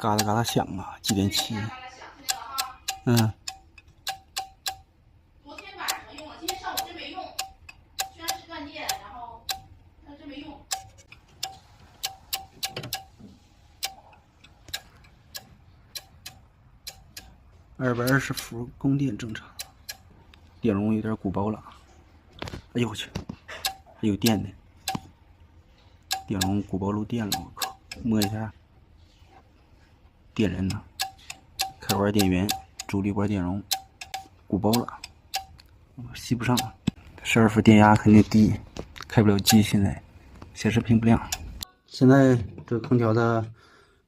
嘎哒嘎哒响啊，继电器。嗯。昨天晚上用了，今天上午真没用。虽然是断电，然后但真没用。220伏供电正常，电容有点鼓包了。哎呦我去，还有电呢！电容鼓包漏电了，我靠！摸一下，电人呢？开关电源，主力管电容鼓包了，吸不上。12伏电压肯定低，开不了机。现在显示屏不亮。现在这个空调的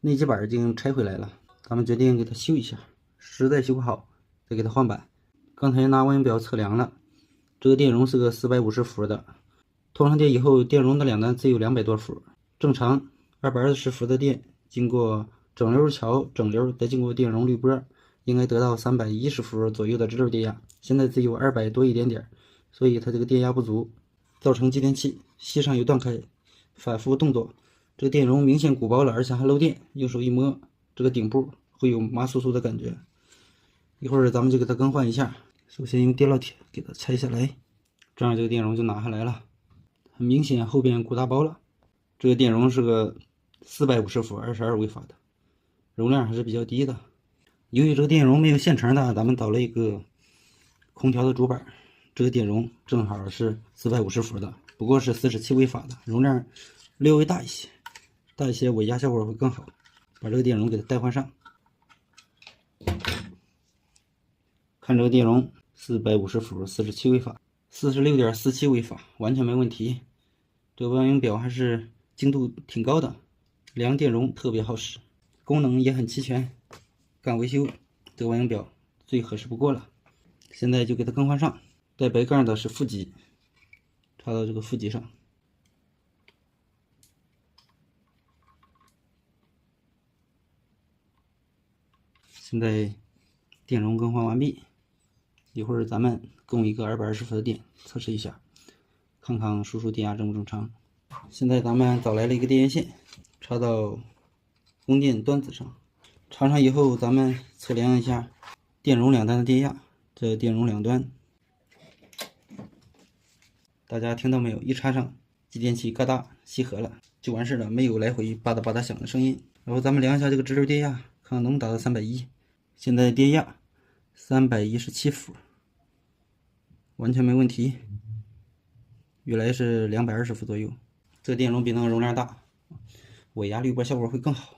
内基板已经拆回来了，咱们决定给它修一下。实在修不好，再给它换板。刚才拿望远表测量了，这个电容是个450伏的，通上电以后，电容的两端只有200多伏。正常220伏的电，经过整流桥整流，再经过电容滤波，应该得到310伏左右的直流电压。现在只有200多一点点，所以它这个电压不足，造成继电器吸上有断开，反复动作，这个电容明显鼓包了，而且还漏电。用手一摸，这个顶部会有麻酥酥的感觉。一会儿咱们就给它更换一下。首先用电烙铁给它拆下来，这样这个电容就拿下来了。很明显后边鼓大包了。这个电容是个450伏22微法的，容量还是比较低的。由于这个电容没有现成的，咱们导了一个空调的主板，这个电容正好是450伏的，不过是47微法的，容量略微大一些，尾压效果会更好。把这个电容给它代换上。看这个电容450伏47微法，46.47微法，完全没问题。这个望远表还是精度挺高的，量电容特别好使，功能也很齐全。干维修，这个望远表最合适不过了。现在就给它更换上。带白杠的是负极，插到这个负极上。现在电容更换完毕。一会儿咱们供一个220伏的电，测试一下，看看输出电压正不正常。现在咱们找来了一个电源线，插到供电端子上，插上以后，咱们测量一下电容两端的电压。这电容两端，大家听到没有？一插上，继电器嘎哒吸合了，就完事了，没有来回吧嗒吧嗒响的声音。然后咱们量一下这个直流电压，看看能不能达到310。现在电压317伏。完全没问题，原来是220伏左右。这个电容比那个容量大，尾压滤波效果会更好。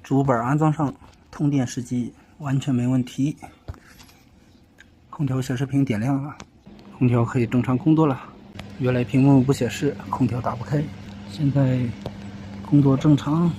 主板安装上，通电时机完全没问题。空调显示屏点亮了，空调可以正常工作了。原来屏幕不显示，空调打不开，现在工作正常。